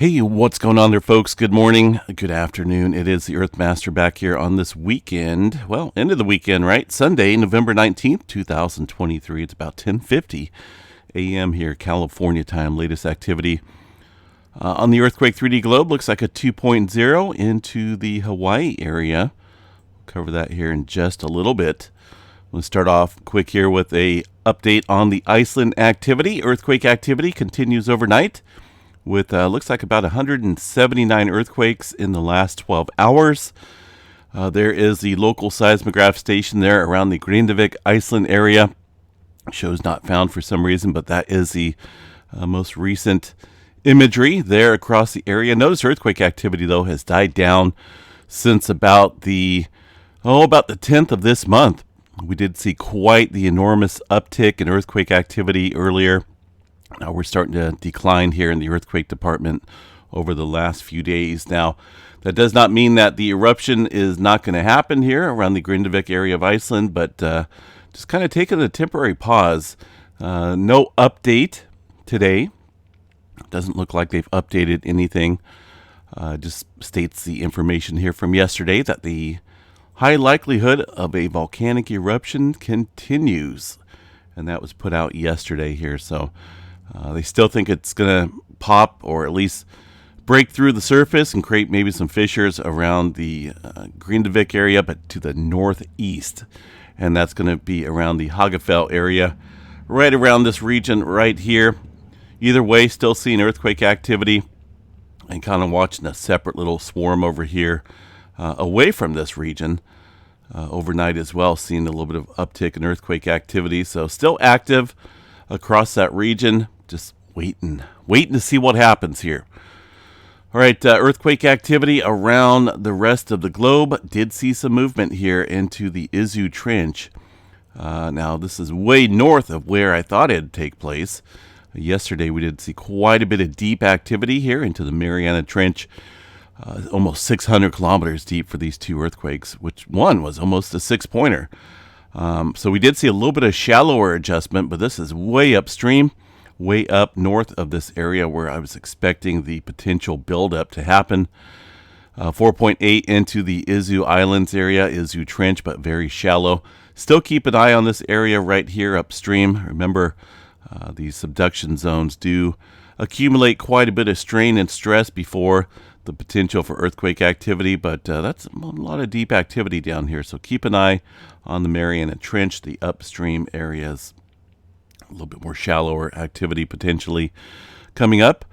Hey, what's going on there, folks? Good morning, good afternoon. It is the Earthmaster back here on this weekend. Well, end of the weekend, right? Sunday, November 19th, 2023. It's about 10:50 a.m. here, California time. Latest activity on the Earthquake 3D globe looks like a 2.0 into the Hawaii area. We'll cover that here in just a little bit. We'll start off quick here with a update on the Iceland activity. Earthquake activity continues overnight, with looks like about 179 earthquakes in the last 12 hours. There is the local seismograph station there around the Grindavik, Iceland area. Shows not found for some reason, but that is the most recent imagery there across the area. Notice earthquake activity, though, has died down since about the 10th of this month. We did see quite the enormous uptick in earthquake activity earlier. Now we're starting to decline here in the earthquake department over the last few days. Now, that does not mean that the eruption is not going to happen here around the Grindavik area of Iceland, but just kind of taking a temporary pause. No update today. Doesn't look like they've updated anything. Just states the information here from yesterday that the high likelihood of a volcanic eruption continues. And that was put out yesterday here, so they still think it's going to pop or at least break through the surface and create maybe some fissures around the Grindavik area, but to the northeast. And that's going to be around the Hagafell area, right around this region right here. Either way, still seeing earthquake activity and kind of watching a separate little swarm over here away from this region. Overnight as well, seeing a little bit of uptick in earthquake activity. So still active across that region. Just waiting to see what happens here. All right, earthquake activity around the rest of the globe. Did see some movement here into the Izu Trench. Now, this is way north of where I thought it'd take place. Yesterday, we did see quite a bit of deep activity here into the Mariana Trench. Almost 600 kilometers deep for these two earthquakes, which one was almost a 6-pointer. So we did see a little bit of shallower adjustment, but this is way upstream, way up north of this area where I was expecting the potential buildup to happen. 4.8 into the Izu Islands area, Izu Trench, but very shallow. Still keep an eye on this area right here upstream. Remember, these subduction zones do accumulate quite a bit of strain and stress before the potential for earthquake activity, but that's a lot of deep activity down here. So keep an eye on the Mariana Trench, the upstream areas. A little bit more shallower activity potentially coming up.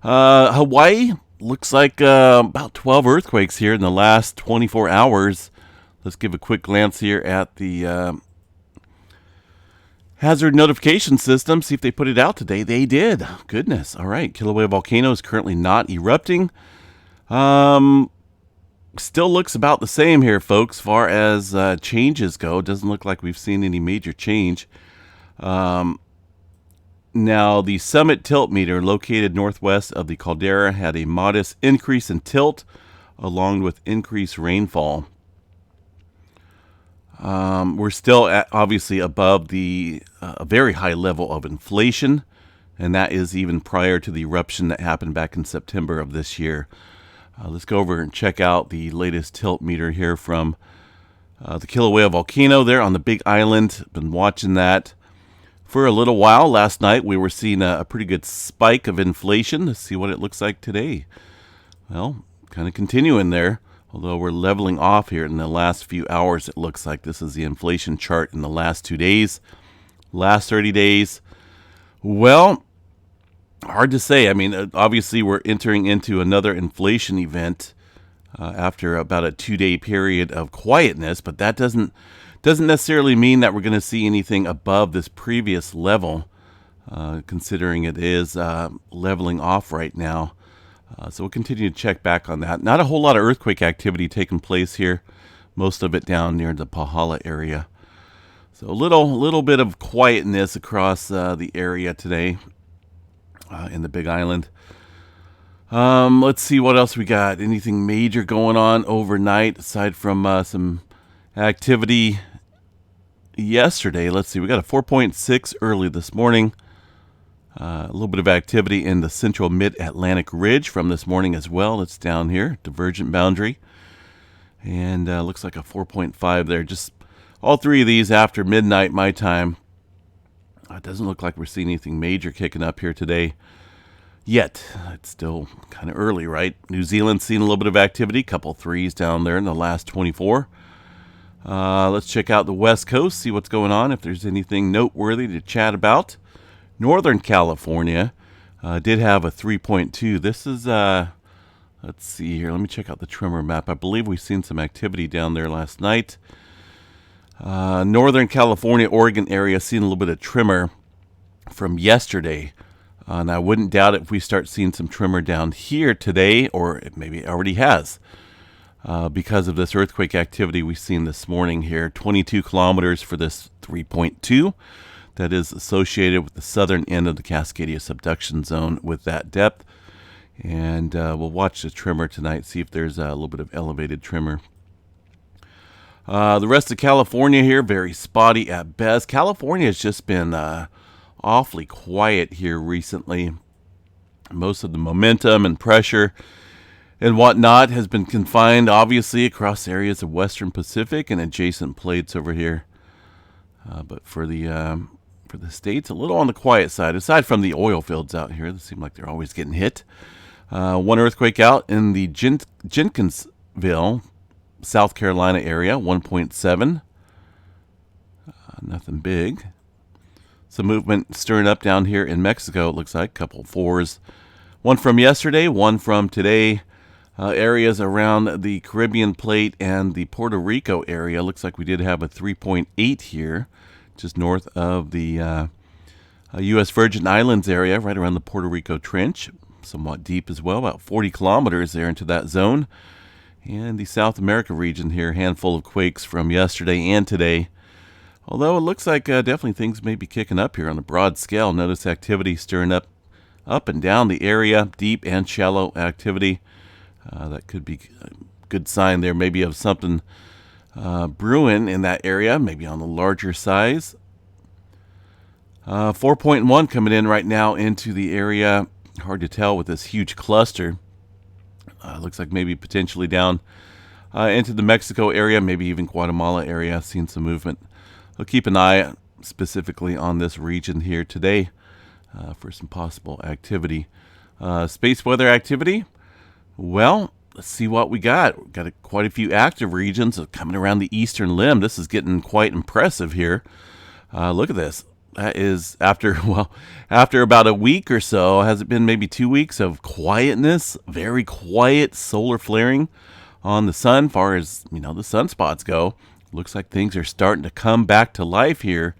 Hawaii looks like about 12 earthquakes here in the last 24 hours. Let's give a quick glance here at the hazard notification system, see if they put it out today. They did. Goodness. All right. Kilauea Volcano is currently not erupting. Still looks about the same here, folks, as far as changes go. Doesn't look like we've seen any major change. Now, the summit tilt meter located northwest of the caldera had a modest increase in tilt along with increased rainfall. We're still obviously above the very high level of inflation, and that is even prior to the eruption that happened back in September of this year. Let's go over and check out the latest tilt meter here from the Kilauea Volcano there on the Big Island. Been watching that for a little while. Last night we were seeing a pretty good spike of inflation. Let's see what it looks like today. Well, kind of continuing there, although we're leveling off here in the last few hours. It looks like this is the inflation chart in the last 2 days. Last 30 days, well, hard to say. I mean, obviously we're entering into another inflation event after about a 2-day period of quietness, but that doesn't necessarily mean that we're going to see anything above this previous level, considering it is leveling off right now. So we'll continue to check back on that. Not a whole lot of earthquake activity taking place here, most of it down near the Pahala area. So a little bit of quietness across the area today in the Big Island. Let's see what else we got. Anything major going on overnight aside from some activity yesterday? Let's see. We got a 4.6 early this morning. A little bit of activity in the central mid-Atlantic ridge from this morning as well. It's down here, divergent boundary. And looks like a 4.5 there. Just all three of these after midnight my time. It doesn't look like we're seeing anything major kicking up here today yet. It's still kind of early, right? New Zealand's seen a little bit of activity. Couple threes down there in the last 24. Let's check out the West Coast, see what's going on, if there's anything noteworthy to chat about. Northern California did have a 3.2. This is, let's see here. Let me check out the tremor map. I believe we've seen some activity down there last night. Northern California, Oregon area, seeing a little bit of tremor from yesterday. And I wouldn't doubt it if we start seeing some tremor down here today, or it maybe already has, because of this earthquake activity we've seen this morning here. 22 kilometers for this 3.2. That is associated with the southern end of the Cascadia subduction zone with that depth. And we'll watch the tremor tonight, see if there's a little bit of elevated tremor. The rest of California here, very spotty at best. California has just been awfully quiet here recently. Most of the momentum and pressure and whatnot has been confined, obviously, across areas of western Pacific and adjacent plates over here. But for the states, a little on the quiet side. Aside from the oil fields out here, they seem like they're always getting hit. One earthquake out in the Jenkinsville, South Carolina area, 1.7. Nothing big. Some movement stirring up down here in Mexico, it looks like. A couple fours. One from yesterday, one from today. Areas around the Caribbean plate and the Puerto Rico area. Looks like we did have a 3.8 here, just north of the U.S. Virgin Islands area, right around the Puerto Rico Trench. Somewhat deep as well, about 40 kilometers there into that zone. And the South America region here, handful of quakes from yesterday and today. Although it looks like definitely things may be kicking up here on a broad scale. Notice activity stirring up and down the area, deep and shallow activity. That could be a good sign there, maybe of something brewing in that area, maybe on the larger size. 4.1 coming in right now into the area. Hard to tell with this huge cluster. Looks like maybe potentially down into the Mexico area, maybe even Guatemala area. Seen some movement. We'll keep an eye specifically on this region here today for some possible activity. Space weather activity. Well, let's see what we got. We've got quite a few active regions coming around the eastern limb. This is getting quite impressive here. Look at this. That is after about a week or so. Has it been maybe 2 weeks of quietness? Very quiet solar flaring on the sun. Far as the sunspots go, looks like things are starting to come back to life here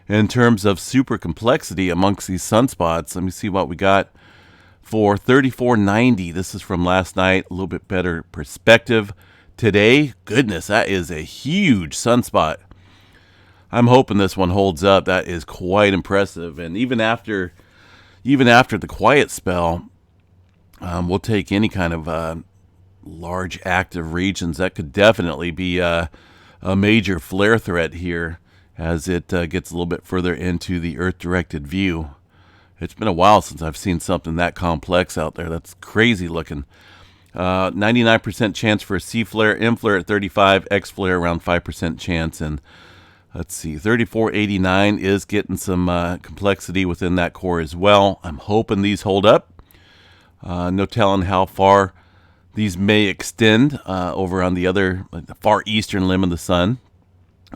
in terms of super complexity amongst these sunspots. Let me see what we got for 3490. This is from last night. A little bit better perspective today. Goodness, that is a huge sunspot. I'm hoping this one holds up. That is quite impressive. And even after the quiet spell, we'll take any kind of large active regions. That could definitely be a major flare threat here as it gets a little bit further into the Earth-directed view. It's been a while since I've seen something that complex out there. That's crazy looking. 99% chance for a C flare, M flare at 35, X flare around 5% chance, and let's see, 3489 is getting some complexity within that core as well. I'm hoping these hold up. No telling how far these may extend over on the far eastern limb of the sun.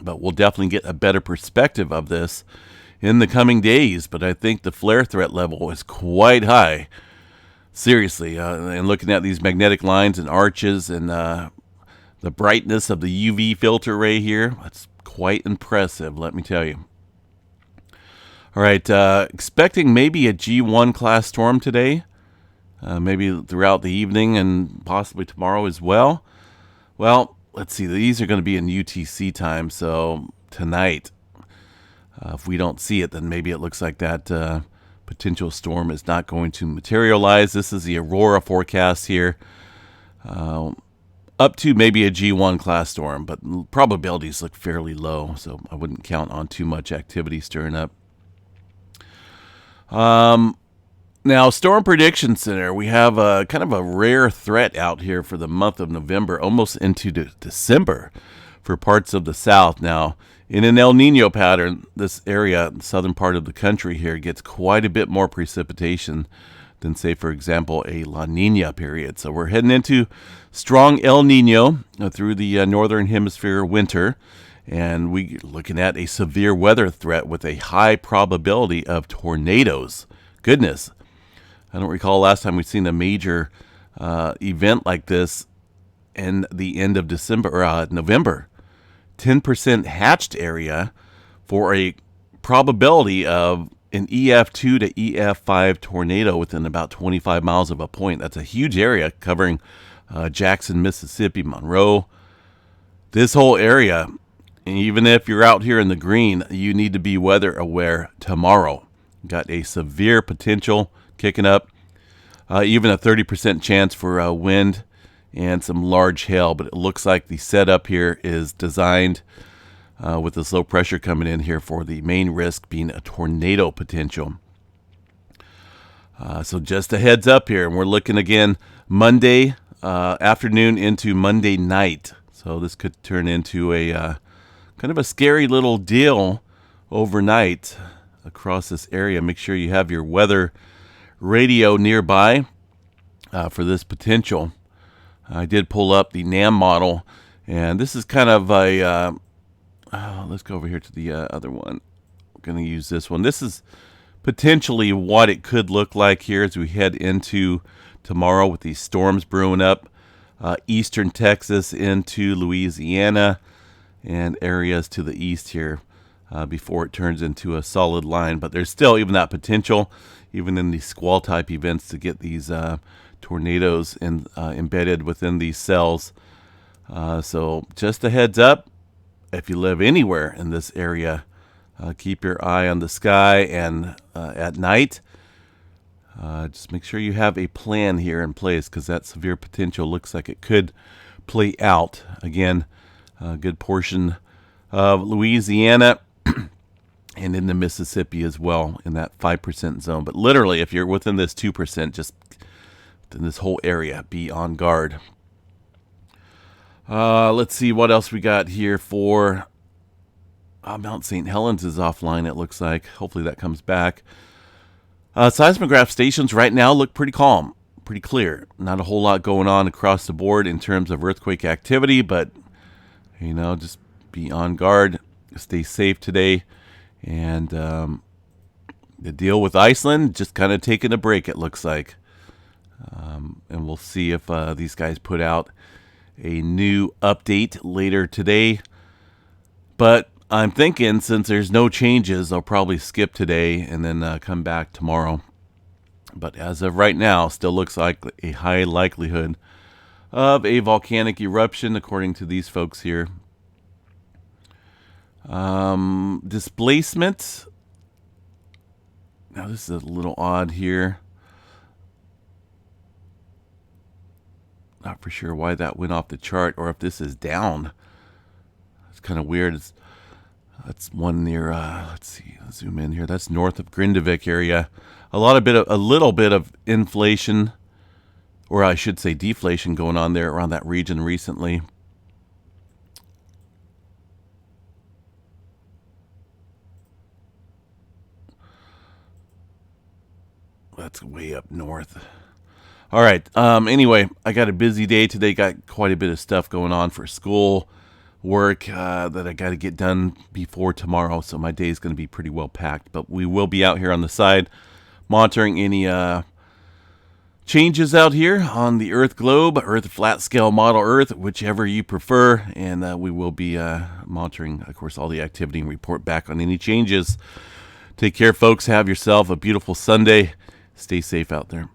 But we'll definitely get a better perspective of this in the coming days. But I think the flare threat level is quite high. Seriously, and looking at these magnetic lines and arches and the brightness of the UV filter array here, that's quite impressive, let me tell you. All right, expecting maybe a G1 class storm today, maybe throughout the evening and possibly tomorrow as well. Well, let's see, these are going to be in UTC time, so tonight, if we don't see it, then maybe it looks like that potential storm is not going to materialize. This is the Aurora forecast here. Up to maybe a G1 class storm, but probabilities look fairly low, so I wouldn't count on too much activity stirring up. Now, Storm Prediction Center, we have a kind of a rare threat out here for the month of November, almost into December for parts of the south. Now, in an El Nino pattern, this area, the southern part of the country here, gets quite a bit more precipitation than, say, for example, a La Nina period. So we're heading into strong El Nino through the northern hemisphere winter, and we're looking at a severe weather threat with a high probability of tornadoes. Goodness. I don't recall last time we've seen a major event like this in the end of December or November. 10% hatched area for a probability of an EF2 to EF5 tornado within about 25 miles of a point. That's a huge area covering Jackson, Mississippi, Monroe. This whole area, even if you're out here in the green, you need to be weather aware tomorrow. Got a severe potential kicking up, even a 30% chance for wind and some large hail. But it looks like the setup here is designed with this low pressure coming in here for the main risk being a tornado potential. So just a heads up here, and we're looking again Monday afternoon into Monday night. So this could turn into a kind of a scary little deal overnight across this area. Make sure you have your weather radio nearby for this potential. I did pull up the NAM model, and this is kind of a let's go over here to the other one. I'm going to use this one. This is potentially what it could look like here as we head into tomorrow with these storms brewing up eastern Texas into Louisiana and areas to the east here. Before it turns into a solid line. But there's still even that potential, even in these squall type events, to get these tornadoes embedded within these cells. So just a heads up, if you live anywhere in this area, keep your eye on the sky, and at night, just make sure you have a plan here in place, because that severe potential looks like it could play out. Again, a good portion of Louisiana and in the Mississippi as well, in that 5% zone. But literally, if you're within this 2%, just in this whole area, be on guard. Let's see what else we got here for Mount St. Helens is offline, it looks like. Hopefully that comes back. Seismograph stations right now look pretty calm, pretty clear. Not a whole lot going on across the board in terms of earthquake activity, but, just be on guard. Stay safe today. And the deal with Iceland, just kind of taking a break, it looks like. And we'll see if these guys put out a new update later today. But I'm thinking, since there's no changes, they'll probably skip today and then come back tomorrow. But as of right now, still looks like a high likelihood of a volcanic eruption, according to these folks here. Displacement. Now this is a little odd here. Not for sure why that went off the chart, or if this is down. It's kind of weird. That's one near. Let's see. I'll zoom in here. That's north of Grindavik area. A little bit of inflation, or I should say deflation, going on there around that region recently. That's way up north. All right. Anyway, I got a busy day today. Got quite a bit of stuff going on for school, work that I got to get done before tomorrow. So my day is going to be pretty well packed. But we will be out here on the side monitoring any changes out here on the Earth globe, Earth flat scale model Earth, whichever you prefer. And we will be monitoring, of course, all the activity and report back on any changes. Take care, folks. Have yourself a beautiful Sunday. Stay safe out there.